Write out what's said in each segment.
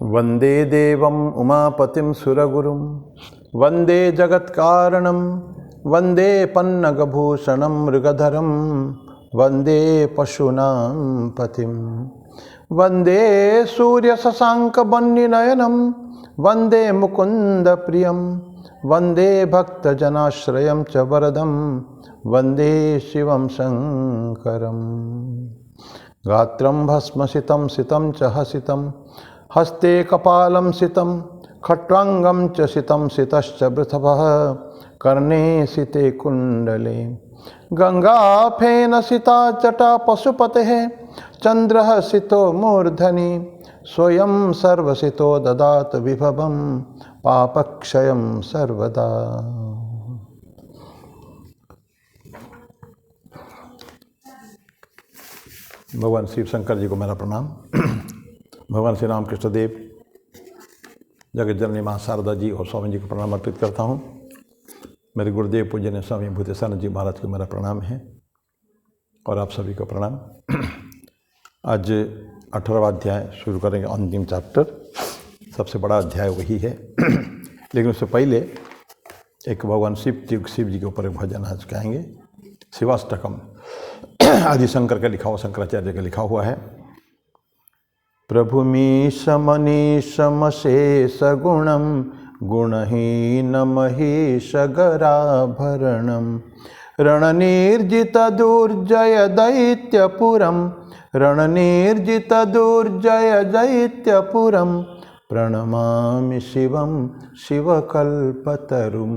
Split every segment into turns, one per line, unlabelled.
वंदे देवं उमापतिं सुरगुरुं वंदे जगत्कारणं वंदे पन्नगभूषणं मृगधरं वंदे पशूनां पतिं वंदे सूर्यशशाङ्कवह्निनयनं वंदे मुकुन्दप्रियं वंदे भक्तजनाश्रयं च वरदं वंदे शिवं शङ्करम्। गात्रं भस्मसितं सितं च हसितं हस्ते कपालं सितं खट्वांगं च सितं सितश्च वृषभः कर्णे सिते कुण्डले गंगाफेन सिता जटा पशुपतेः चन्द्रः सितो मूर्धनि स्वयं सर्वसितो ददातु विभवं पापक्षयं सर्वदा। भगवान शिव शंकर जी को मेरा प्रणाम। भगवान श्री रामकृष्ण देव, जगत जननी माँ शारदा जी और स्वामी जी को प्रणाम अर्पित करता हूँ। मेरे गुरुदेव पूजनीय स्वामी भूतेशानंद जी महाराज को मेरा प्रणाम है और आप सभी को प्रणाम। आज 18वां अध्याय शुरू करेंगे, अंतिम चैप्टर, सबसे बड़ा अध्याय वही है। लेकिन उससे पहले एक भगवान शिव जी के ऊपर एक भजन आज गाएंगे, शिवाष्टकम। आदि शंकर का लिखा हुआ, शंकराचार्य का लिखा हुआ है। प्रभु मीश मनीष मशेष गुणम गुणहीन महीश गराभरणम रणनिर्जित दुर्जय दैत्यपुरम रणनिर्जित दुर्जय दैत्यपुरम प्रणमामि शिवं शिवकल्पतरुं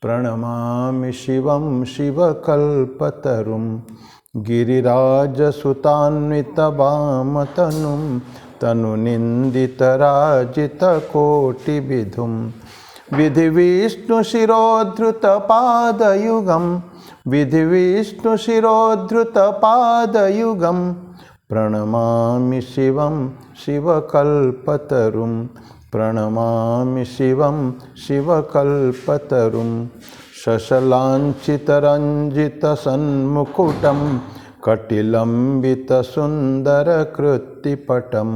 प्रणमामि शिवं शिवकल्पतरुं गिरिराजसुतान्वितवामतनुं तनुनिन्दितराजितकोटिविधुं विधिविष्णुशिरोद्धृतपादयुगं विधिविष्णुशिरोद्धृतपादयुगं प्रणमामि शिवं शिवकल्पतरुं प्रणमामि शिवं शिवकल्पतरुं शशलाञ्छितरञ्जितसन्मुकुटं कटिलम्बितसुन्दरकृत्तिपटं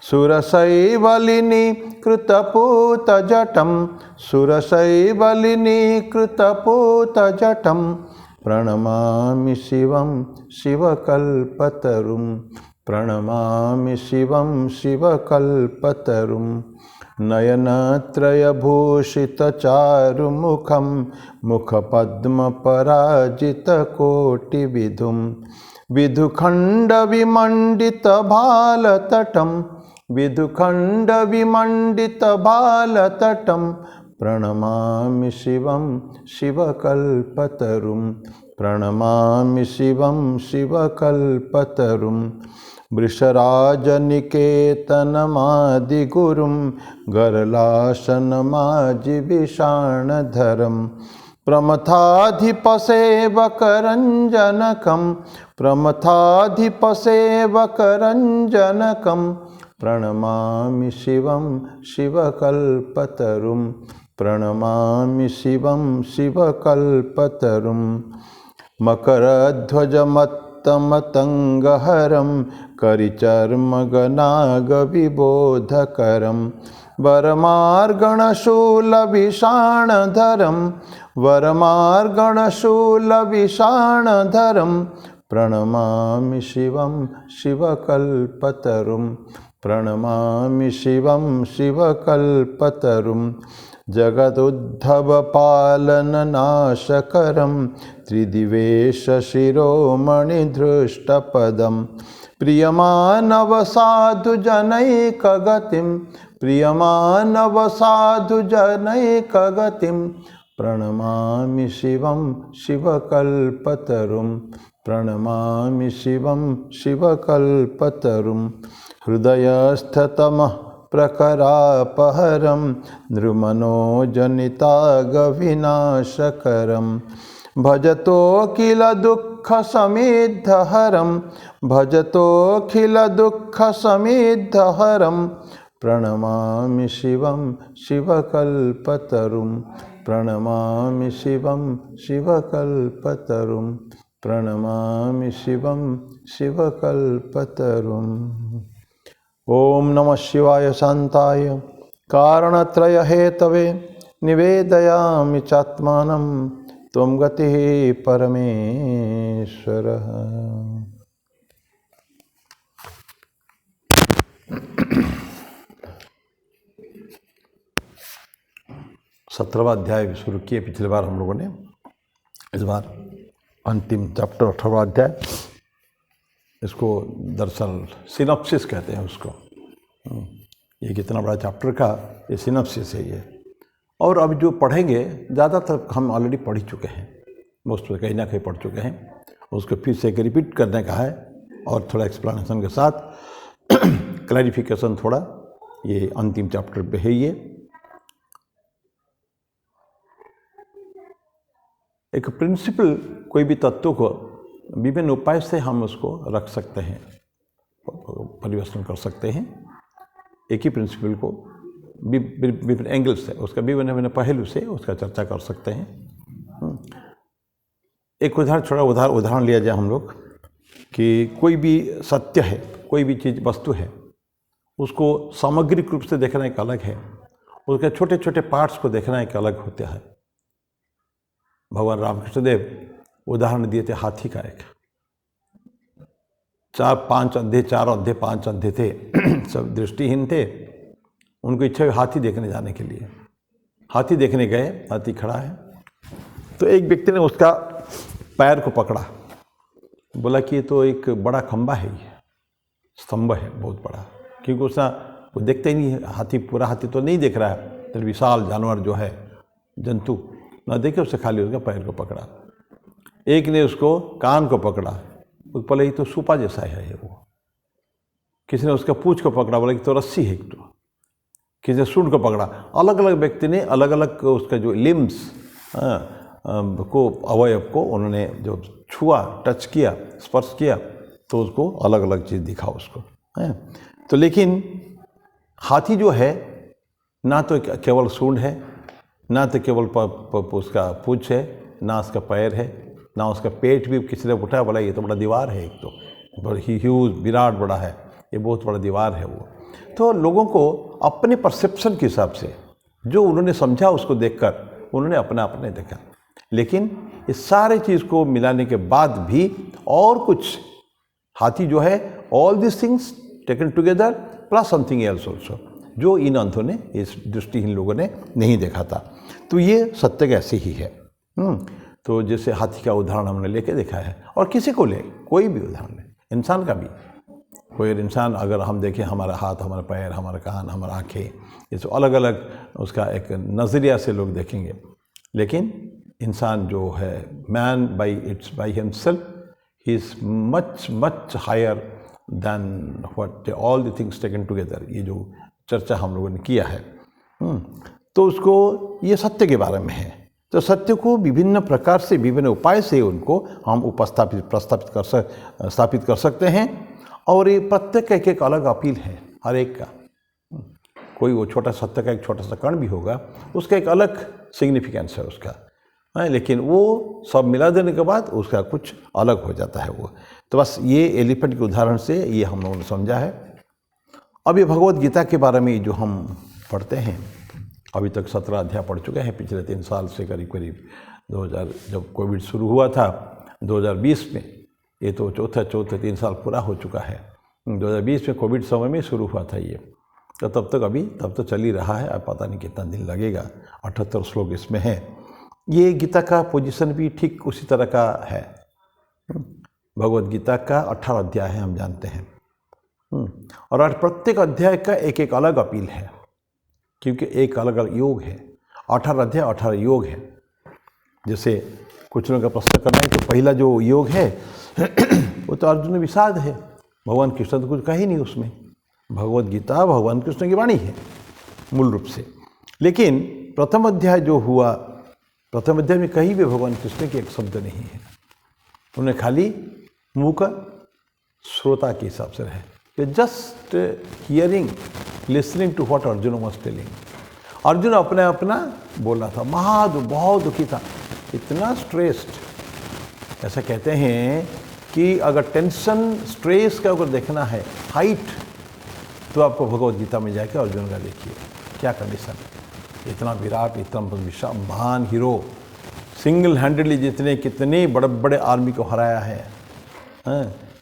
सुरसैवलिनीकृतपूतजटं सुरसैवलिनीकृतपूतजटं प्रणमामि शिवं शिवकल्पतरुं प्रणमामि शिवं शिवकल्पतरुं नयनत्रयभूषितचारुमुखं मुखपद्मपराजितकोटिविधुं विधुखण्डविमण्डितभालतटं विधुखण्डविमण्डितभालतटं प्रणमामि शिवं शिवकल्पतरुं प्रणमामि शिवं शिवकल्पतरुं वृषराजनिकेतनमादिगुरुं गरलासनमाजिविषाणधरं प्रमथाधिपसेवकरञ्जनकं प्रमथाधिपसेवकरञ्जनकं प्रणमामि शिवं शिवकल्पतरुं प्रणमामि शिवं शिवकल्पतरुं मकरध्वजमत्तमतङ्गहरं करिचर्मगनागविबोधकरं वरमार्गणशूलविषाणधरं वरमार्गणशूलविषाणधरं प्रणमामि शिवं शिवकल्पतरुं प्रणमामि शिवं शिवकल्पतरुं जगदुद्धवपालननाशकरं त्रिदिवेशशिरोमणिधृष्टपदं प्रियमानवसाधुजनैकगतिं प्रियमानवसाधुजनैकगतिं प्रणमामि शिवं शिवकल्पतरुं प्रणमामि शिवं शिवकल्पतरुं हृदयस्थतमः प्रकरापहरं नृमनोजनितागविनाशकरं भजतो किल दुःखसमिद्धहरं भजतो किल दुःखसमिद्धहरं प्रणमामि शिवं शिवकल्पतरुं प्रणमामि शिवं शिवकल्पतरुं प्रणमामि शिवं शिवकल्पतरुं। ओम नमः शिवाय शांताय कारणत्रय हेतवे निवेदयामि चात्मानं त्वं गतिः परमेश्वरः। 17वां अध्याय शुरू किए पिछले बार हम लोगों ने, इस बार अंतिम चैप्टर 18वां अध्याय। इसको दरअसल सिनॉप्सिस कहते हैं उसको। ये कितना बड़ा चैप्टर का ये सिनॉप्सिस है ये। और अब जो पढ़ेंगे ज़्यादातर हम ऑलरेडी पढ़ चुके हैं, मोस्ट में कहीं ना कहीं पढ़ चुके हैं। उसको फिर से एक रिपीट करने का है और थोड़ा एक्सप्लेनेशन के साथ क्लैरिफिकेशन थोड़ा, ये अंतिम चैप्टर पे है ये। एक प्रिंसिपल, कोई भी तत्व को विभिन्न उपाय से हम उसको रख सकते हैं, परिवर्तन कर सकते हैं। एक ही प्रिंसिपल को विभिन्न एंगल से, उसका विभिन्न पहलू से उसका चर्चा कर सकते हैं। एक उदाहरण लिया जाए हम लोग कि कोई भी सत्य है, कोई भी चीज़ वस्तु है, उसको सामग्रिक रूप से देखना एक अलग है, उसके छोटे छोटे पार्ट्स को देखना एक अलग होता है। भगवान रामकृष्ण देव उदाहरण दिए थे हाथी का। एक 4-5 अंधे थे सब दृष्टिहीन थे। उनको इच्छा हुई हाथी देखने जाने के लिए। हाथी देखने गए, हाथी खड़ा है, तो एक व्यक्ति ने उसका पैर को पकड़ा, बोला कि ये तो एक बड़ा खंबा है, ये स्तंभ है बहुत बड़ा। क्योंकि उसना वो देखते ही नहीं, हाथी पूरा हाथी तो नहीं देख रहा है, तो विशाल जानवर जो है, जंतु ना देखे, उससे खाली उसका पैर को पकड़ा। एक ने उसको कान को पकड़ा, बोले ये तो सूपा जैसा है वो। किसी ने उसका पूंछ को पकड़ा, बोला कि तो रस्सी है। तो किसी ने सूंड को पकड़ा। अलग अलग व्यक्ति ने अलग अलग उसका जो लिम्स को, अवयव को उन्होंने जो छुआ, टच किया, स्पर्श किया, तो उसको अलग अलग चीज़ दिखा उसको है। तो लेकिन हाथी जो है, ना तो केवल सूंड है, ना तो केवल उसका पूंछ है, ना उसका पैर है, ना उसका पेट भी किसी ने उठाया, बोला ये तो बड़ा दीवार है, एक तो बड़ी ह्यूज विराट बड़ा है, ये बहुत बड़ा दीवार है वो। तो लोगों को अपने परसेप्शन के हिसाब से जो उन्होंने समझा, उसको देखकर उन्होंने अपने देखा। लेकिन इस सारे चीज़ को मिलाने के बाद भी और कुछ, हाथी जो है, all this things taken together plus something else also, जो इन अंधों ने, इस दृष्टिहीन लोगों ने नहीं देखा था। तो ये सत्य ऐसे ही है। तो जैसे हाथी का उदाहरण हमने लेके देखा है, और किसी को ले, कोई भी उदाहरण ले, इंसान का भी। कोई इंसान अगर हम देखें, हमारा हाथ, हमारा पैर, हमारा कान, हमारा आँखें, ये सब अलग अलग उसका एक नज़रिया से लोग देखेंगे। लेकिन इंसान जो है, man by himself, he is much higher than what all the things taken together. ये जो चर्चा हम लोगों ने किया है, तो उसको, ये सत्य के बारे में है। तो सत्य को विभिन्न प्रकार से, विभिन्न उपाय से उनको हम स्थापित कर सकते हैं। और ये प्रत्येक एक अलग अपील है हर एक का। कोई वो छोटा सत्य का एक छोटा सा कण भी होगा, उसका एक अलग सिग्निफिकेंस है उसका, लेकिन वो सब मिला देने के बाद उसका कुछ अलग हो जाता है वो। तो बस ये एलिफेंट के उदाहरण से ये हम लोगों ने समझा है। अब ये भगवद गीता के बारे में जो हम पढ़ते हैं, अभी तक 17 अध्याय पढ़ चुके हैं पिछले 3 साल से करीब 2000, जब कोविड शुरू हुआ था 2020 में, ये तो चौथा 3 साल पूरा हो चुका है। 2020 में कोविड समय में शुरू हुआ था ये, तो तब तो चल ही रहा है। अब पता नहीं कितना दिन लगेगा। 78 श्लोक इसमें है। ये गीता का पोजीशन भी ठीक उसी तरह का है। भगवद गीता का 18 अध्याय है, हम जानते हैं, और प्रत्येक अध्याय का एक अलग अपील है, क्योंकि एक अलग अलग योग है। 18 अध्याय 18 योग है। जैसे कुछ लोगों का प्रश्न करना है, तो पहला जो योग है वो तो अर्जुन विषाद है। भगवान कृष्ण तो कुछ कहा ही नहीं उसमें। भगवद गीता भगवान कृष्ण की वाणी है मूल रूप से। लेकिन प्रथम अध्याय जो हुआ, प्रथम अध्याय में कहीं भी भगवान कृष्ण के एक शब्द नहीं है। उन्हें खाली मुँह का श्रोता के हिसाब से रहे, just hearing, listening to what Arjun was telling. Arjun अपना बोला था, बहुत दुखी था, इतना स्ट्रेस्ड। ऐसा कहते हैं कि अगर टेंशन, स्ट्रेस का अगर देखना है, हाइट तो आपको भगवद गीता में जाके अर्जुन का देखिए क्या कंडीशन, इतना विराट, इतना विशाल महान हीरो, सिंगल हैंडेडली कितने बड़े बड़े आर्मी को हराया है,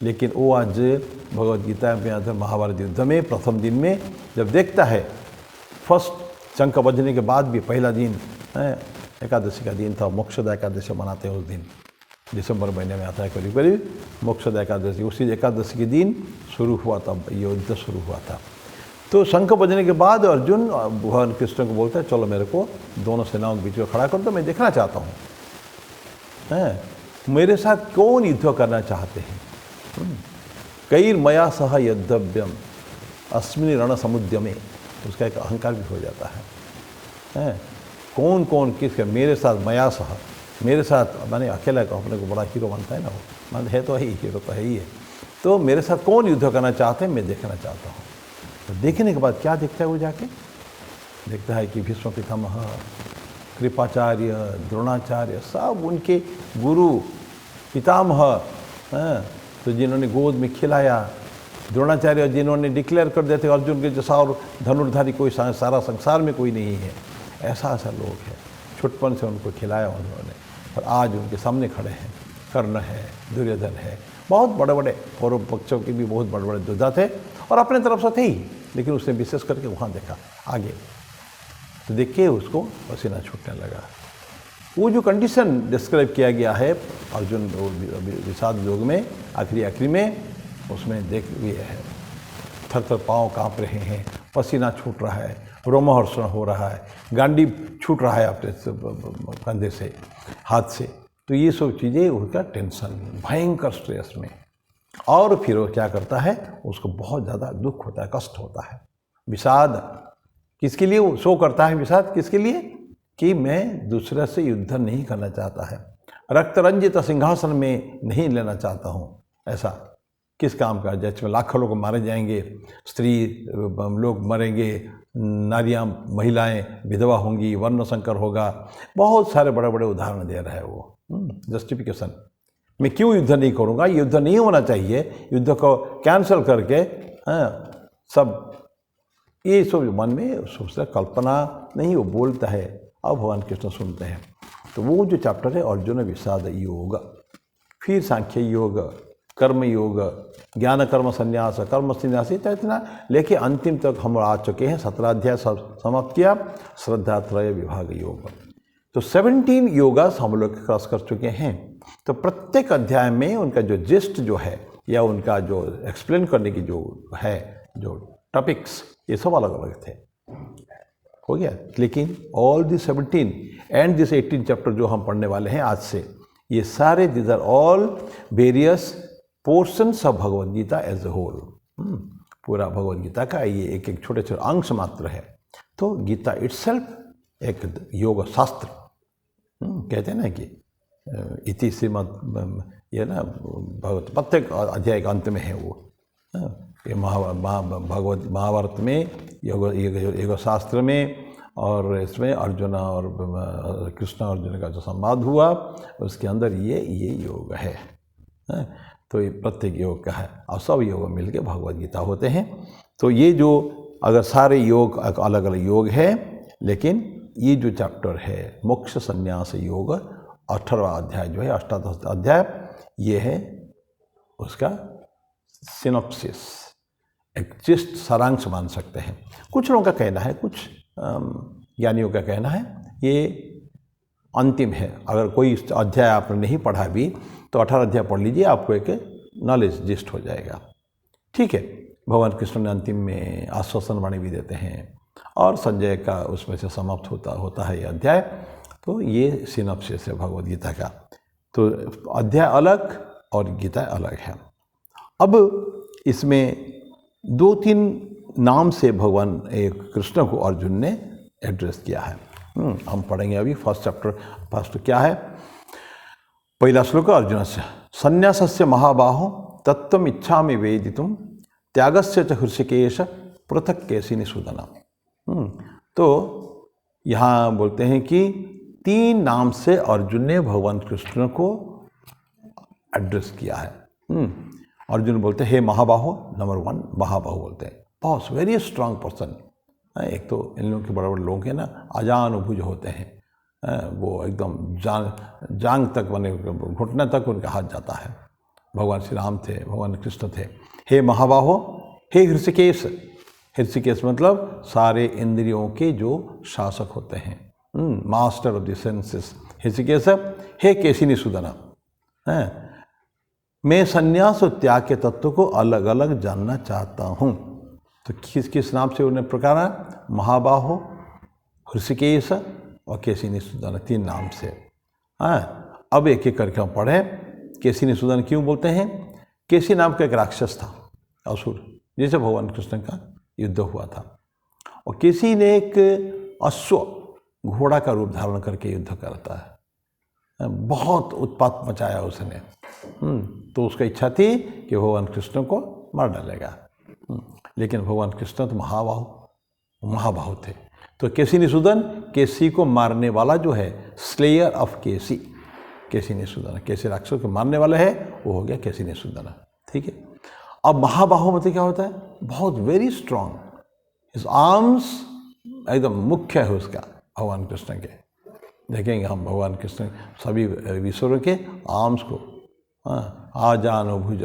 लेकिन वो आज भगवद गीता में अंदर महाभारत युद्ध में प्रथम दिन में जब देखता है, फर्स्ट शंख बजने के बाद भी पहला दिन एकादशी का दिन था, मोक्षदा एकादशी मनाते हैं उस दिन, दिसंबर महीने में आता है करीब करीब मोक्षदा एकादशी, उसी एकादशी के दिन शुरू हुआ था, ये युद्ध शुरू हुआ था। तो शंख बजने के बाद अर्जुन भगवान कृष्ण को बोलता है चलो मेरे को दोनों सेनाओं के बीच में खड़ा कर दो, मैं देखना चाहता हूँ मेरे साथ कौन युद्ध करना चाहते हैं। कैर्मया सह यद्धव्यम अस्मिन् रण समुद्यमे, उसका एक अहंकार भी हो जाता है। कौन कौन किसके मेरे साथ, मया सह, मेरे साथ मैंने अकेला को अपने को बड़ा हीरो मानता है ना, वो मान है तो है ही, हीरो तो है ही है, तो मेरे साथ कौन युद्ध करना चाहते हैं मैं देखना चाहता हूँ। तो देखने के बाद क्या देखता है वो जाके देखता है कि भीष्म पितामह, कृपाचार्य, द्रोणाचार्य सब उनके गुरु पितामह, तो जिन्होंने गोद में खिलाया, द्रोणाचार्य जिन्होंने डिक्लेयर कर देते अर्जुन के जैसा और धनुर्धारी कोई सारा संसार में कोई नहीं है, ऐसा लोग हैं, छुटपन से उनको खिलाया उन्होंने, और आज उनके सामने खड़े हैं। कर्ण है, दुर्योधन है, बहुत बड़े बड़े कौरव पक्षों के भी बहुत बड़े बड़े योद्धा थे और अपने तरफ से थे ही, लेकिन उसने विशेष करके वहाँ देखा आगे, तो देख के उसको पसीना छूटने लगा। वो जो कंडीशन डिस्क्राइब किया गया है अर्जुन विषाद योग में आखिरी में, उसमें देख ये है, थर थर पाँव काँप रहे हैं, पसीना छूट रहा है, रोमहर्षण हो रहा है, गांडी छूट रहा है अपने कंधे से, हाथ से, तो ये सब चीज़ें उसका टेंशन, भयंकर स्ट्रेस में। और फिर वो क्या करता है, उसको बहुत ज़्यादा दुख होता है, कष्ट होता है, विषाद किसके लिए वो शो करता है, विषाद किसके लिए कि मैं दूसरे से युद्ध नहीं करना चाहता है, रक्तरंजित सिंहासन में नहीं लेना चाहता हूँ। ऐसा किस काम का, जिसमें लाखों लोग मारे जाएंगे, स्त्री लोग मरेंगे, नारियां महिलाएं विधवा होंगी, वर्ण संकर होगा, बहुत सारे बड़े बड़े उदाहरण दे रहा है वो जस्टिफिकेशन। मैं क्यों युद्ध नहीं करूँगा, युद्ध नहीं होना चाहिए, युद्ध को कैंसिल करके सब ये सब मन में सोचता, कल्पना नहीं, वो बोलता है और भगवान कृष्ण सुनते हैं। तो वो जो चैप्टर है अर्जुन विषाद योग, फिर सांख्य योग, कर्म योग, ज्ञान कर्म संन्यास, कर्म संन्यास, इतना लेके अंतिम तक हम आ चुके हैं। 17 अध्याय समाप्त किया, श्रद्धा त्रय विभाग योग, तो 17 योगास हम लोग क्रॉस कर चुके हैं। तो प्रत्येक अध्याय में उनका जो जिस्ट जो है या उनका जो एक्सप्लेन करने की जो है जो टॉपिक्स, ये सब अलग अलग थे, हो गया। लेकिन all the 17 and this 18 chapter जो हम पढ़ने वाले हैं आज से, ये सारे this are all various portions of Bhagavad Gita as a whole. पूरा भगवद गीता का ये एक एक छोटे छोटे अंश मात्र है। तो गीता इटसेल्फ एक योग शास्त्र, कहते हैं ना कि इति श्रीमद्, ये ना भगवत प्रत्येक अध्याय के अंत में है वो, ये भगवत महाभारत में योग शास्त्र में, और इसमें अर्जुन और कृष्ण अर्जुन का जो संवाद हुआ उसके अंदर ये योग है। तो ये प्रत्येक योग का है और सब योग मिलके भगवद गीता होते हैं। तो ये जो अगर सारे योग अलग अलग योग है, लेकिन ये जो चैप्टर है मोक्ष संन्यास योग 18वां अध्याय जो है, अष्टादश अध्याय, ये है उसका सिनॉप्सिस, एक जिस्ट सारांश मान सकते हैं। कुछ लोगों का कहना है, कुछ ज्ञानियों का कहना है ये अंतिम है। अगर कोई अध्याय आपने नहीं पढ़ा भी तो 18 अध्याय पढ़ लीजिए, आपको एक नॉलेज जिस्ट हो जाएगा। ठीक है, भगवान कृष्ण ने अंतिम में आश्वासन वाणी भी देते हैं और संजय का उसमें से समाप्त होता है ये अध्याय। तो ये सिनॉप्सिस है भगवद गीता का। तो अध्याय अलग और गीता अलग है। अब इसमें 2-3 नाम से भगवान कृष्ण को अर्जुन ने एड्रेस किया है। हम पढ़ेंगे अभी फर्स्ट चैप्टर। फर्स्ट क्या है, पहला श्लोक अर्जुन से, संन्यासस्य महाबाहो तत्त्वम् इच्छामि वेदितुम त्यागस्य च हृषिकेश पृथक् केशिनि सूदना। तो यहाँ बोलते हैं कि 3 नाम से अर्जुन ने भगवान कृष्ण को एड्रेस किया है। अर्जुन बोलते हैं हे महाबाहो, नंबर 1 महाबाहो बोलते हैं, बहुत वेरी स्ट्रांग पर्सन। एक तो इन लोगों के बड़े बड़े लोग हैं ना, अजानुभुज होते हैं, वो एकदम जांग तक बने, घुटने तक उनका हाथ जाता है। भगवान श्री राम थे, भगवान कृष्ण थे। हे महाबाहो, हे हृषिकेश। हृषिकेश मतलब सारे इंद्रियों के जो शासक होते हैं, master of the senses. Hrishikesh, हे केशिनीसूदन, मैं संन्यास और त्याग के तत्व को अलग अलग जानना चाहता हूँ। तो किस किस नाम से उन्हें प्रकार है? महाबाहो, हृषिकेश और केशिनीसूदन, 3 नाम से। अब एक एक करके हम पढ़े। केशिनीसूदन क्यों बोलते हैं? केशी नाम का एक राक्षस था, असुर, जिसे भगवान कृष्ण का युद्ध हुआ था। और केशी ने एक अश्व, घोड़ा का रूप धारण करके युद्ध करता है। बहुत उत्पात मचाया उसने। तो उसका इच्छा थी कि भगवान कृष्ण को मार डालेगा, लेकिन भगवान कृष्ण तो महाबाहु थे। तो केशिनीसूदन, केशी को मारने वाला जो है, स्लेयर ऑफ केशी, केशिनीसूदन, केशी राक्षस को मारने वाला है, वो हो गया केशिनीसूदन। ठीक है। अब महाबाहु मतलब क्या होता है? बहुत वेरी स्ट्रांग, इस आर्म्स एकदम मुख्य है उसका, भगवान कृष्ण के। देखेंगे हम भगवान कृष्ण सभी ईश्वरों के आर्म्स को, आजानुभुज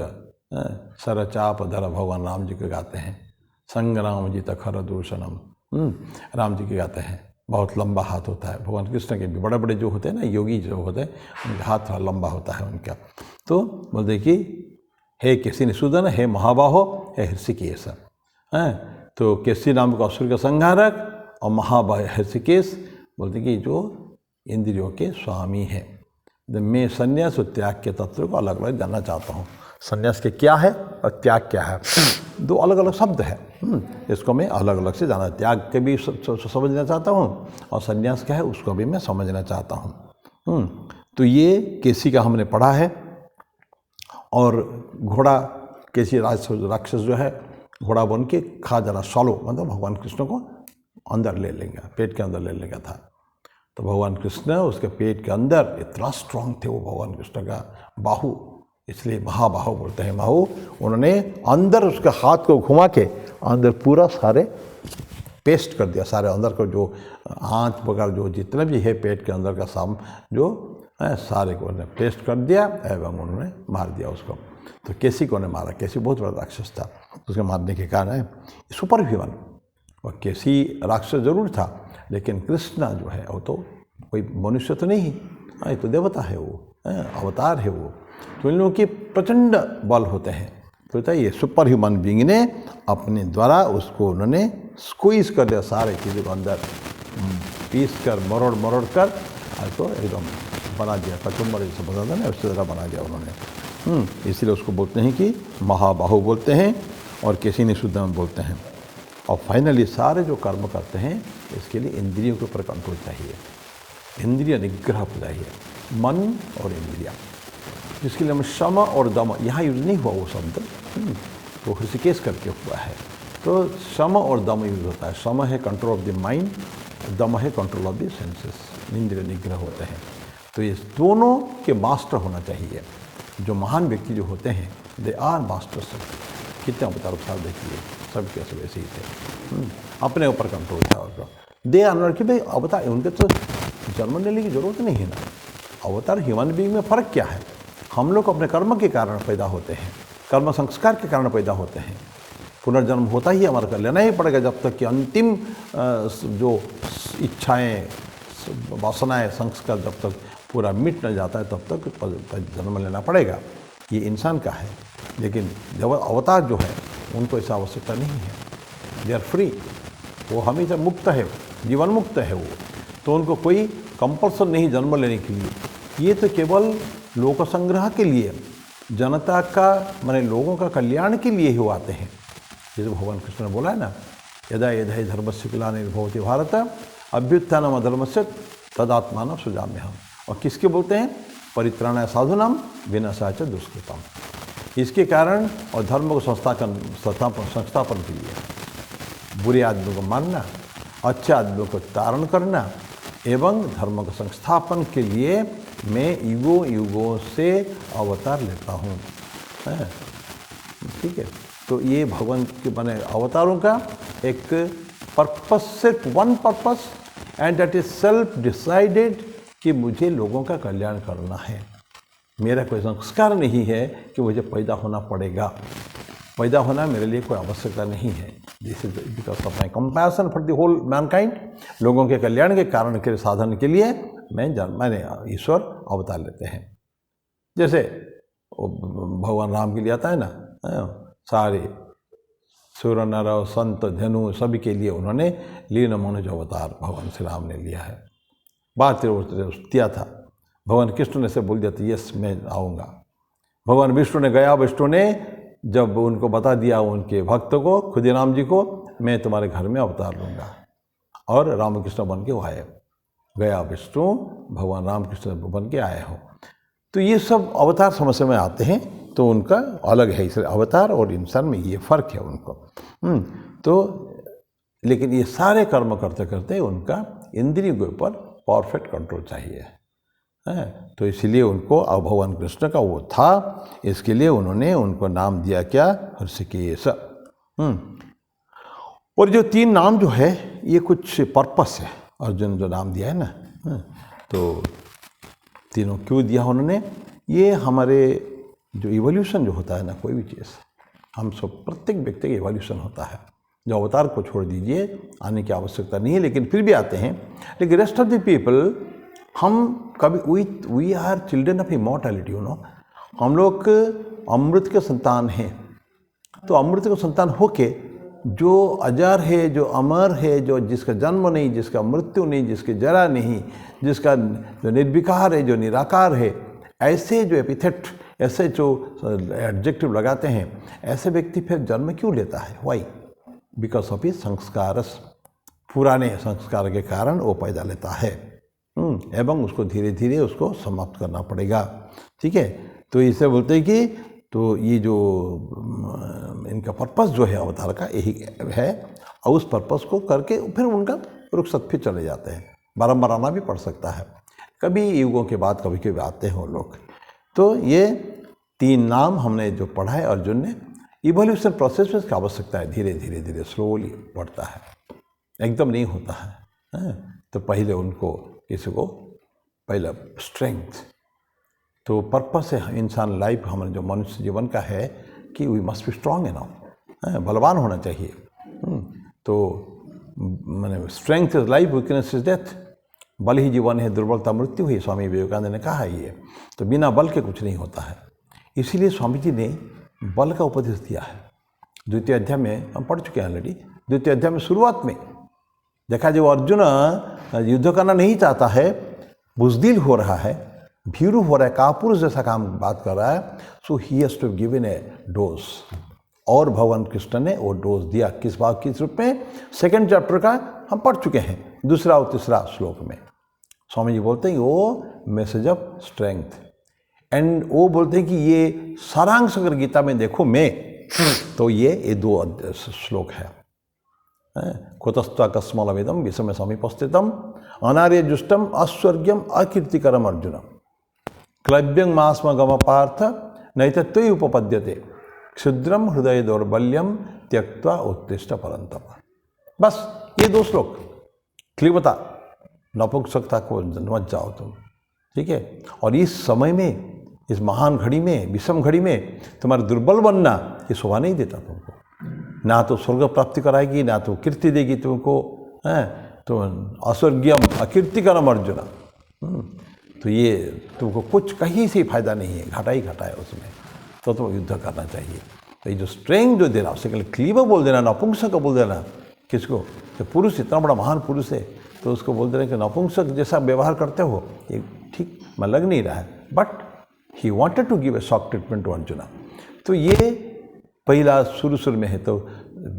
सरचाप धर, भगवान राम जी को गाते हैं। संग्राम जी तखर दूषणम, राम जी के गाते हैं। बहुत लंबा हाथ होता है भगवान कृष्ण के भी। बड़े बड़े जो होते हैं ना, योगी जो होते हैं, उनका हाथ थोड़ा लंबा होता है उनका। तो बोलते कि हे केशिनीसूदन, हे महाबाहो, हे हृषिकेश। तो केशी नाम का असुर का संहारक, और महाबाह हृषिकेश बोलते कि जो इंद्रियों के स्वामी है। मैं संन्यास और त्याग के तत्व को अलग अलग जानना चाहता हूँ। संन्यास के क्या है और त्याग क्या है, 2 अलग अलग शब्द है। इसको मैं अलग अलग से जाना, त्याग के भी समझना चाहता हूँ, और संन्यास क्या है उसको भी मैं समझना चाहता हूँ। तो ये केशी का हमने पढ़ा है। और घोड़ा, केशी राक्षस जो है, घोड़ा बन के खा जाना, सॉलो मतलब भगवान कृष्ण को अंदर ले लेगा, पेट के अंदर ले लेगा था। तो भगवान कृष्ण उसके पेट के अंदर इतना स्ट्रांग थे वो भगवान कृष्ण का बाहु, इसलिए महाबाहु बोलते हैं। बाहु, उन्होंने अंदर उसके हाथ को घुमा के अंदर पूरा सारे पेस्ट कर दिया, सारे अंदर को जो आँच वगैरह जो जितने भी है पेट के अंदर का जो सारे को उन्होंने पेस्ट कर दिया एवं उन्होंने मार दिया उसको। तो केशी को ने मारा। केशी बहुत बड़ा राक्षस था, उसके मारने के कारण है सुपर ह्यूमन। और केशी राक्षस जरूर था, लेकिन कृष्ण जो है वो तो कोई मनुष्य तो नहीं, ये तो देवता है, वो अवतार है वो। तो इन लोगों के प्रचंड बल होते हैं। तो ये सुपर ह्यूमन बीइंग ने अपने द्वारा उसको उन्होंने स्क्वीज कर दिया, सारे चीज़ों को अंदर पीस कर मरोड़ कर तो एकदम बना दिया, कचुम्बर जैसे बना था ना, उससे ज़रा बना दिया उन्होंने। इसलिए उसको बोलते हैं कि महाबाहु बोलते हैं और केशिनीसूदन बोलते हैं। और फाइनली सारे जो कर्म करते हैं इसके लिए इंद्रियों के ऊपर कंट्रोल चाहिए, इंद्रिय निग्रह चाहिए, मन और इंद्रिया। जिसके लिए हम शम और दम, यहाँ यूज नहीं हुआ वो शब्द, तो हृषिकेश करके हुआ है। तो शम और दम यूज होता है। शम है कंट्रोल ऑफ द माइंड, दम है कंट्रोल ऑफ द सेंसेस, इंद्रिय निग्रह होते हैं। तो ये दोनों के मास्टर होना चाहिए। जो महान व्यक्ति जो होते हैं, दे आर मास्टर्स। कितने अवतार साहब देखिए, सब कैसे वैसे ही थे, अपने ऊपर कंट्रोल था उनका। दे आर कि भाई अवतार, उनके तो जन्म लेने की जरूरत नहीं है ना। अवतार ह्यूमन बीइंग में फ़र्क क्या है? हम लोग अपने कर्म के कारण पैदा होते हैं, कर्म संस्कार के कारण पैदा होते हैं। पुनर्जन्म होता ही हमारे को लेना ही पड़ेगा, जब तक कि अंतिम जो इच्छाएं, वासनाएं, संस्कार जब तक पूरा मिट न जाता है तब तक जन्म लेना पड़ेगा। ये इंसान का है। लेकिन जब अवतार जो है उनको ऐसा आवश्यकता नहीं है, दे आर फ्री, वो हमेशा मुक्त है, जीवन मुक्त है वो। तो उनको कोई कंपल्सन नहीं जन्म लेने के लिए। ये तो केवल लोक संग्रह के लिए, जनता का माने लोगों का कल्याण के लिए ही आते हैं। जैसे भगवान कृष्ण ने बोला है ना, यदा यदा धर्मस्य ग्लानिर्भवति भारत अभ्युत्थानम अधर्मस्य तदात्मानं सृजाम्यहम्। और किसके बोलते हैं? परित्राणाय साधूनां विनाशाय च दुष्कृताम्। इसके कारण और धर्म को संस्थापन के लिए बुरे आदमियों को मारना, अच्छे आदमियों को तारण करना एवं धर्म को संस्थापन के लिए मैं युगों युगों से अवतार लेता हूँ। ठीक है। तो ये भगवान के बने अवतारों का एक पर्पस, सिर्फ one purpose, and that is self decided कि मुझे लोगों का कल्याण करना है। मेरा कोई संस्कार नहीं है कि मुझे पैदा होना पड़ेगा। पैदा होना मेरे लिए कोई आवश्यकता नहीं है। This is because of my compassion for the whole mankind. लोगों के कल्याण के कारण के साधन के लिए मैंने ईश्वर अवतार लेते हैं। जैसे भगवान राम के लिए आता है ना, सारे सूर्य नर संत धनु सभी के लिए उन्होंने लीन मनुज अवतार भगवान श्री राम ने लिया है। बात दिया था, भगवान कृष्ण ने से बोल दिया था यस मैं आऊँगा। भगवान विष्णु ने गया, विष्णु ने जब उनको बता दिया उनके भक्त को, खुदीराम जी को, मैं तुम्हारे घर में अवतार लूँगा, और रामकृष्ण बन के वो आए। गया विष्णु, भगवान रामकृष्ण बन के आए हो। तो ये सब अवतार समस्या में आते हैं, तो उनका अलग है, इसलिए अवतार और इंसान में ये फर्क है उनको। तो लेकिन ये सारे कर्म करते करते उनका इंद्रियों के ऊपर परफेक्ट कंट्रोल चाहिए है। तो इसलिए उनको अब भगवान कृष्ण का वो था, इसके लिए उन्होंने उनको नाम दिया क्या, ऋषिकेश। और जो 3 नाम जो है ये कुछ पर्पस है, अर्जुन जो नाम दिया है ना, तो तीनों क्यों दिया उन्होंने, ये हमारे जो इवोल्यूशन जो होता है ना, कोई भी चीज़, हम सब प्रत्येक व्यक्ति का इवोल्यूशन होता है। जो अवतार को छोड़ दीजिए, आने की आवश्यकता नहीं है, लेकिन फिर भी आते हैं। लेकिन रेस्ट ऑफ द पीपल, हम कभी we are children of immortality, you know. हम लोग अमृत के संतान हैं। तो अमृत के संतान होके जो अजर है, जो अमर है, जो जिसका जन्म नहीं, जिसका मृत्यु नहीं, जिसके जरा नहीं, जिसका जो निर्विकार है, जो निराकार है, ऐसे जो एपिथेट, ऐसे जो एडजेक्टिव लगाते हैं, ऐसे व्यक्ति फिर जन्म क्यों लेता है? वाई? बिकॉज ऑफ हिज संस्कारस, पुराने संस्कार के कारण वो पैदा लेता है, एवं उसको धीरे धीरे उसको समाप्त करना पड़ेगा। ठीक है, तो इसे बोलते हैं कि तो ये जो इनका पर्पस जो है अवतार का यही है, और उस पर्पस को करके फिर उनका रुखसत फिर चले जाते हैं। बारंबार आना भी पड़ सकता है, कभी युगों के बाद कभी कभी आते हैं वो लोग। तो ये 3 नाम हमने जो पढ़ा है अर्जुन ने, इवोल्यूशन प्रोसेस में इसकी आवश्यकता है, धीरे धीरे धीरे स्लोली बढ़ता है, एकदम नहीं होता है। तो पहले उनको किसी को पहले स्ट्रेंथ, तो पर्पस है इंसान लाइफ, हमारे जो मनुष्य जीवन का है कि we must be strong enough, बलवान होना चाहिए। तो मैंने strength is life, weakness is death. बल ही जीवन है, दुर्बलता मृत्यु है, स्वामी विवेकानंद ने कहा है ये। तो बिना बल के कुछ नहीं होता है। इसीलिए स्वामी जी ने बल का उपदेश दिया है। 2 अध्याय में हम पढ़ चुके हैं ऑलरेडी। 2 अध्याय में शुरुआत में देखा, जो अर्जुन युद्ध करना नहीं चाहता है, बुजदिल हो रहा है, भीरू हो रहा है, कापुरुष जैसा काम बात कर रहा है, so he has to given a dose. और भगवान कृष्ण ने वो डोज दिया, किस बात किस रूप में? 2nd चैप्टर का हम पढ़ चुके हैं, 2 और 3 श्लोक में। स्वामी जी बोलते हैं वो मैसेज ऑफ स्ट्रेंथ, एंड वो बोलते हैं कि ये सारांश अगर गीता में देखो मैं, तो ये 2 श्लोक है। कुतस्त्वा कस्मलमिदं विषम समीपस्थितम अनार्य जुष्टम अस्वर्ग्यम अकीर्तिकरम अर्जुन क्लव्यं मास्मगम पार्थ नैतत्वयि उपपद्यते क्षुद्रम हृदय दौर्बल्यम त्यक्त्वा उत्तिष्ठ परंतप। बस ये 2 श्लोक, क्लिबता, नपुंसकता को मत जाओ तुम। ठीक है, और इस समय में, इस महान घड़ी में, विषम घड़ी में तुम्हारा दुर्बल बनना ये शोभा नहीं देता तुमको। ना तो स्वर्ग प्राप्ति कराएगी, ना तो कीर्ति देगी तुमको, है तो अस्वर्ग्यम अकीर्तिकरम अर्जुन। तो ये तुमको कुछ कहीं से फायदा नहीं है, घाटा ही घाटा है उसमें। तो तुम युद्ध करना चाहिए। तो ये जो स्ट्रेंथ जो दे रहा, उससे क्लीब बोल देना, नपुंसक बोल देना किसको? तो पुरुष इतना बड़ा महान पुरुष है, तो उसको बोल देना कि नपुंसक जैसा व्यवहार करते हो, ये ठीक में लग नहीं रहा है। But he wanted to give a shock treatment to Arjun. तो ये पहला शुरू में है। तो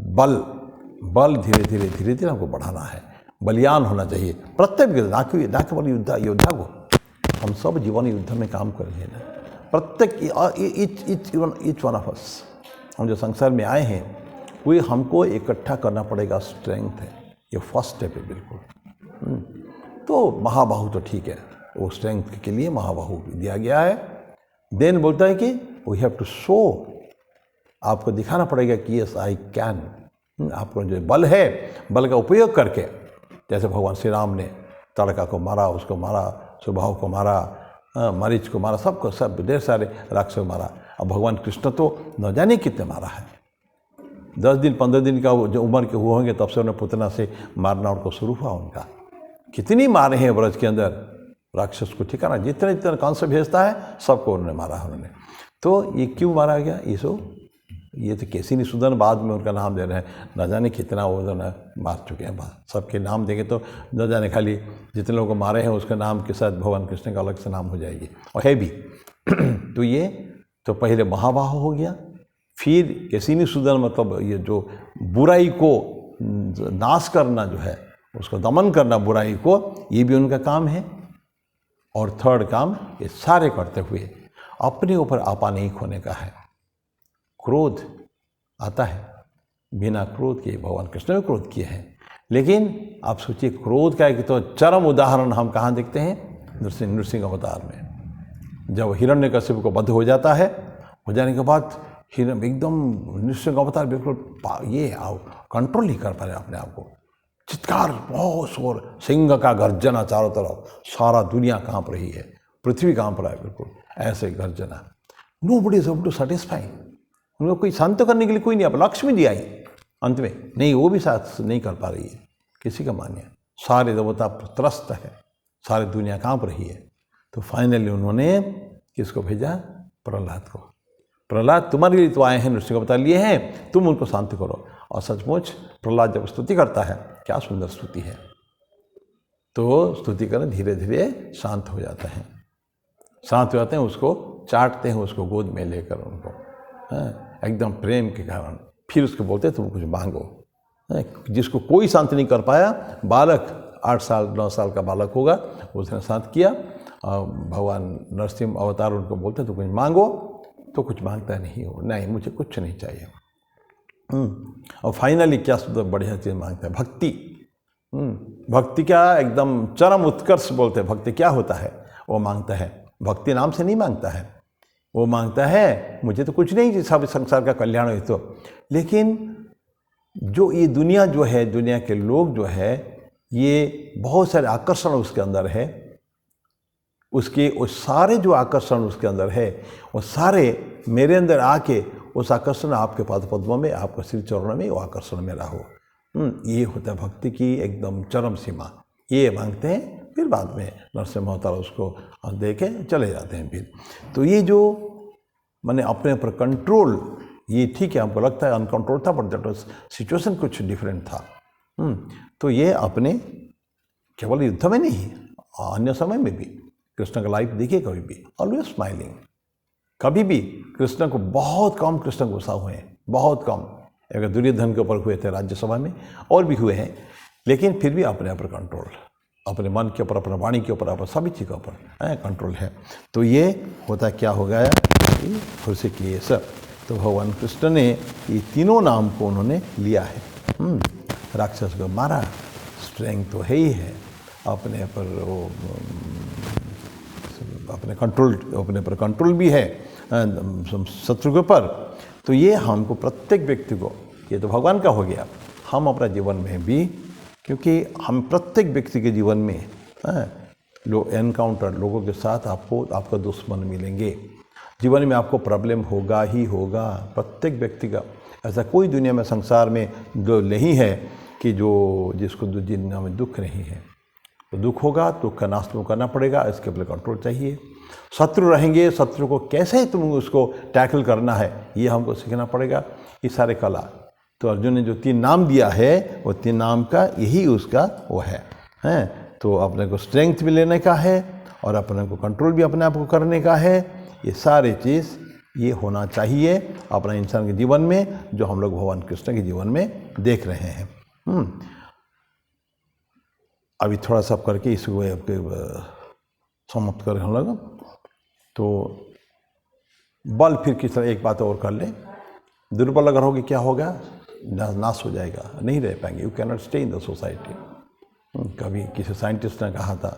बल धीरे धीरे हमको बढ़ाना है, बलियान होना चाहिए प्रत्येक, ना केवल योद्धा को। हम सब जीवन युद्ध में काम कर रहे हैं ना, प्रत्येक ईच वन ऑफ अस। हम जो संसार में आए हैं वो हमको इकट्ठा करना पड़ेगा, स्ट्रेंथ है ये, फर्स्ट स्टेप है बिल्कुल। तो महाबाहु तो ठीक है, वो स्ट्रेंथ के लिए महाबाहु दिया गया है। देन बोलता है कि वी हैव टू शो आपको दिखाना पड़ेगा कि यस आई कैन। आपको जो बल है, बल का उपयोग करके, जैसे भगवान श्री राम ने ताड़का को मारा, उसको मारा, सुबाहु को मारा, मरीच को मारा, सबको, सब ढेर सारे राक्षस को मारा। अब भगवान कृष्ण तो न जाने कितने मारा है। 10 दिन 15 दिन का जो उम्र के हुए होंगे तब से उन्हें पुतना से मारना उनको शुरू हुआ उनका। कितनी मारे हैं ब्रज के अंदर राक्षस को, ठिकाना जितने जितने कंस भेजता है सबको उन्होंने मारा उन्होंने। तो ये क्यों मारा गया? ये तो केशिनिषूदन बाद में उनका नाम दे रहे हैं, न जाने कितना वो जो मार चुके हैं। सबके नाम देंगे तो न जाने खाली जितने लोगों को मारे हैं उसके नाम के साथ भगवान कृष्ण का अलग से नाम हो जाएगी, और है भी। तो ये तो पहले महाबाहु हो गया, फिर केशिनिषूदन मतलब ये जो बुराई को नाश करना जो है, उसको दमन करना बुराई को, ये भी उनका काम है। और थर्ड काम ये सारे करते हुए अपने ऊपर आपा नहीं खोने का है। क्रोध आता है, बिना क्रोध के भगवान कृष्ण ने क्रोध किए हैं, लेकिन आप सोचिए क्रोध का एक तो चरम उदाहरण हम कहाँ देखते हैं? नृसिंह अवतार में, जब हिरण्यकशिपु को वध हो जाता है, हो जाने के बाद हिरण एकदम नृसिंह अवतार बिल्कुल ये कंट्रोल नहीं कर पा रहे अपने आप को, चित्कार, बहुत शोर, सिंह का गर्जना चारों तरफ, सारा दुनिया कांप रही है, पृथ्वी कांप रहा है, बिल्कुल ऐसे गर्जना। Nobody is able to satisfy, उनको कोई शांत करने के लिए कोई नहीं। अब लक्ष्मी जी आई अंत में, नहीं वो भी साथ नहीं कर पा रही है, किसी का मानिए, सारे देवता त्रस्त है, सारी दुनिया कांप रही है। तो फाइनली उन्होंने किसको भेजा? प्रहलाद को। प्रहलाद तुम्हारे लिए तो आए हैं, नृसिंह अवतार लिए हैं, तुम उनको शांत करो। और सचमुच प्रहलाद जब स्तुति करता है, क्या सुंदर स्तुति है, तो स्तुति करने धीरे धीरे शांत हो जाता है, शांत हो जाते हैं, उसको चाटते हैं, उसको गोद में लेकर उनको, एकदम प्रेम के कारण। फिर उसको बोलते हैं तुम कुछ मांगो। जिसको कोई शांत नहीं कर पाया, बालक 8 साल 9 साल का बालक होगा, उसने शांत किया। भगवान नरसिंह अवतार उनको बोलते तो कुछ मांगो, तो कुछ मांगता नहीं हो, नहीं मुझे कुछ नहीं चाहिए। और फाइनली क्या सुंदर बढ़िया चीज़ मांगता है? भक्ति। भक्ति क्या एकदम चरम उत्कर्ष बोलते हैं। भक्ति क्या होता है? वो मांगता है, भक्ति नाम से नहीं मांगता है, वो मांगता है मुझे तो कुछ नहीं, सब संसार का कल्याण हो तो। लेकिन जो ये दुनिया जो है, दुनिया के लोग जो है, ये बहुत सारे आकर्षण उसके अंदर है, उसके वो सारे जो आकर्षण उसके अंदर है, वो सारे मेरे अंदर आके उस आकर्षण आपके पाद पद्मों में, आपके श्री चरणों में वो आकर्षण मेरा हो। ये होता है भक्ति की एकदम चरम सीमा। ये मांगते हैं, फिर बाद में नरसिंह अवतार उसको दे के चले जाते हैं फिर। तो ये जो मैंने अपने ऊपर कंट्रोल, ये ठीक है, हमको लगता है अनकंट्रोल था, बट दैट वाज सिचुएशन कुछ डिफरेंट था। तो ये अपने केवल युद्ध में नहीं, अन्य समय में भी कृष्ण का लाइफ देखिए, कभी भी ऑलवेज स्माइलिंग। कभी भी कृष्ण को बहुत कम कृष्ण गुस्सा हुए हैं, बहुत कम। अगर दुर्योधन के ऊपर हुए थे राज्यसभा में, और भी हुए हैं, लेकिन फिर भी अपने ऊपर कंट्रोल, अपने मन के ऊपर, अपने वाणी के ऊपर, अपने सभी चीज़ के ऊपर कंट्रोल है। तो ये होता क्या हो गया खुशी की ये सब। तो भगवान कृष्ण ने ये तीनों नाम को उन्होंने लिया है। राक्षस को मारा, स्ट्रेंथ तो है ही है, अपने पर वो अपने कंट्रोल, अपने पर कंट्रोल भी है शत्रु के ऊपर। तो ये हमको प्रत्येक व्यक्ति को, ये तो भगवान का हो गया, हम अपने जीवन में भी, क्योंकि हम प्रत्येक व्यक्ति के जीवन में एनकाउंटर लोगों के साथ आपको आपका दुश्मन मिलेंगे, जीवन में आपको प्रॉब्लम होगा ही होगा, प्रत्येक व्यक्ति का। ऐसा कोई दुनिया में संसार में जो नहीं है कि जो जिसको दुनिया में दुख नहीं है। तो दुख होगा, दुख का नाश तुम करना पड़ेगा, इसके ऊपर कंट्रोल चाहिए। शत्रु रहेंगे, शत्रु को कैसे तुम उसको टैकल करना है, ये हमको सीखना पड़ेगा, ये सारे कला। तो अर्जुन ने जो 3 नाम दिया है, वो 3 नाम का यही उसका वो है। तो अपने को स्ट्रेंथ भी लेने का है, और अपने को कंट्रोल भी अपने आप को करने का है। ये सारे चीज़ ये होना चाहिए अपना इंसान के जीवन में, जो हम लोग भगवान कृष्ण के जीवन में देख रहे हैं। अभी थोड़ा सा करके इसको समाप्त करें हम लोग। तो बल फिर किस तरह, एक बात और कर लें, दुर्बल अगर होगी क्या होगा? नाश हो जाएगा, नहीं रह पाएंगे, you cannot stay in the society. कभी किसी साइंटिस्ट ने कहा था,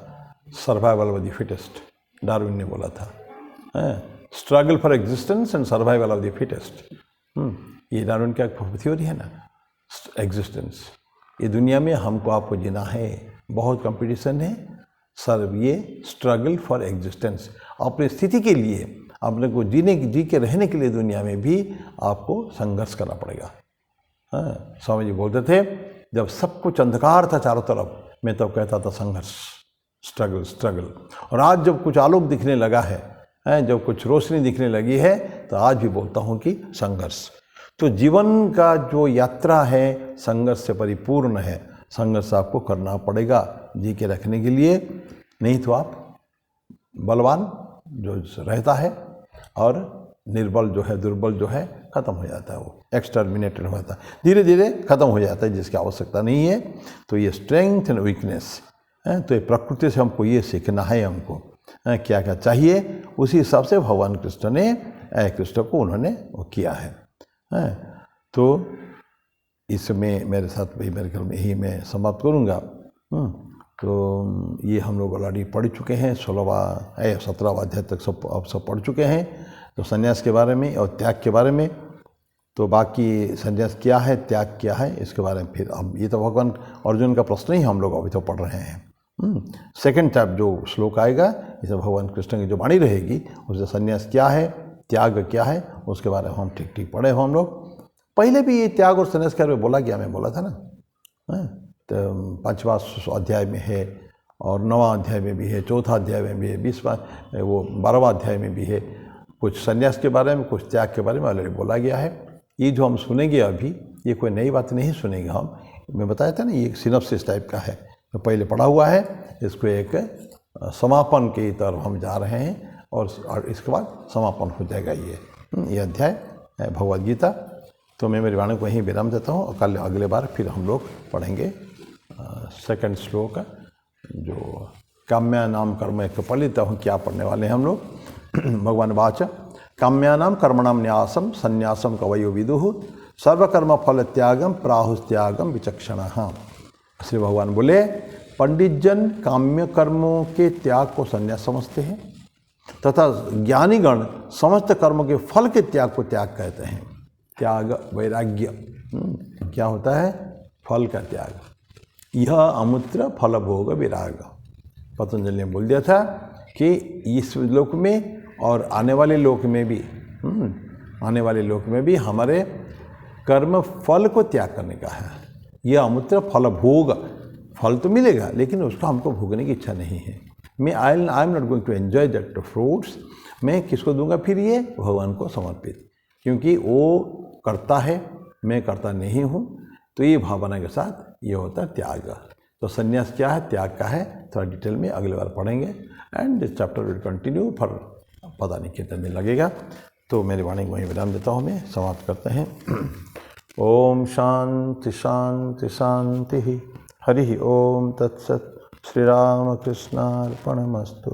survival of the fittest, Darwin ने बोला था, struggle for existence and survival of the fittest. ये डार्विन का थ्योरी है ना, एग्जिस्टेंस। ये दुनिया में हमको आपको जीना है, बहुत कंपटीशन है सर, ये स्ट्रगल फॉर एग्जिस्टेंस। अपनी स्थिति के लिए, अपने को जी के रहने के लिए दुनिया में भी आपको संघर्ष करना पड़ेगा। हाँ, स्वामी जी बोलते थे जब सब कुछ अंधकार था चारों तरफ, मैं तब कहता था संघर्ष, स्ट्रगल स्ट्रगल। और आज जब कुछ आलोक दिखने लगा है, जब कुछ रोशनी दिखने लगी है, तो आज भी बोलता हूँ कि संघर्ष। तो जीवन का जो यात्रा है संघर्ष से परिपूर्ण है। संघर्ष आपको करना पड़ेगा जी के रखने के लिए, नहीं तो आप बलवान जो रहता है और निर्बल जो है, दुर्बल जो है, ख़त्म हो जाता है, वो एक्सटर्मिनेटेड हो जाता है, धीरे धीरे ख़त्म हो जाता है, जिसकी आवश्यकता नहीं है। तो ये स्ट्रेंथ एंड वीकनेस, तो ये प्रकृति से हमको ये सीखना है, हमको क्या क्या चाहिए, उसी हिसाब से भगवान कृष्ण ने कृष्ण को उन्होंने वो किया है। तो इसमें मेरे साथ भाई मेरे घर में ही मैं समाप्त करूँगा। तो ये हम लोग ऑलरेडी पढ़ चुके हैं, 17वां अध्याय तक सब पढ़ चुके हैं, तो संन्यास के बारे में और त्याग के बारे में। तो बाकी संन्यास क्या है, त्याग क्या है, इसके बारे में फिर हम, ये तो भगवान अर्जुन का प्रश्न ही हम लोग अभी तो पढ़ रहे हैं। सेकंड टाइप जो श्लोक आएगा, इसे भगवान कृष्ण की जो वाणी रहेगी, उससे संन्यास क्या है, त्याग क्या है, उसके बारे में हम ठीक ठीक पढ़े हो हम लोग। पहले भी ये त्याग और संन्यास के बारे में बोला गया, मैं बोला था ना। तो 5वां अध्याय में है, और 9वां अध्याय में भी है, 4था अध्याय में भी है, 12वां अध्याय में भी है। कुछ संन्यास के बारे में, कुछ त्याग के बारे में ऑलरेडी बोला गया है। ये जो हम सुनेंगे अभी, ये कोई नई बात नहीं सुनेंगे हम। मैं बताया था ना, ये एक सिनॉप्सिस टाइप का है, तो पहले पढ़ा हुआ है, इसको एक समापन की तरफ हम जा रहे हैं, और इसके बाद समापन हो जाएगा ये अध्याय भगवद गीता। तो मैं मेरी वाणी को यहीं विराम देता हूँ, और कल अगले बार फिर हम लोग पढ़ेंगे सेकंड श्लोक, जो काम्यानाम कर्म, एक तो पढ़ लेता हूँ क्या पढ़ने वाले हैं हम लोग। भगवान वाच काम्यानाम कर्मणाम न्यासम संन्यासम कवयो विदुः सर्वकर्म फल त्यागम प्राहुस्त्यागम विचक्षणः। श्री भगवान बोले, पंडित जन काम्य कर्मों के त्याग को संन्यास समझते हैं, तथा ज्ञानीगण समस्त कर्मों के फल के त्याग को त्याग कहते हैं। त्याग वैराग्य क्या होता है, फल का त्याग। यह अमूत्र फल भोग विराग। पतंजलि ने बोल दिया था कि इस लोक में और आने वाले लोक में भी, आने वाले लोक में भी हमारे कर्म फल को त्याग करने का है। यह अमूत्र फल भोग, फल तो मिलेगा लेकिन उसको हमको भोगने की इच्छा नहीं है। I am not going to enjoy that fruits. मैं किसको दूंगा फिर, ये भगवान को समर्पित, क्योंकि वो करता है, मैं करता नहीं हूँ। तो ये भावना के साथ ये होता है त्याग। तो संन्यास क्या है, त्याग का है, थोड़ा डिटेल में अगले बार पढ़ेंगे। And this chapter will continue for पता नहीं कितने दिन लगेगा। तो मेरी वाणी को वहीं विराम देता हूँ, मैं समाप्त करते हैं। ओम शांति शांति शांति। हरि ओम तत्सत। श्री राम कृष्णार्पणमस्तु।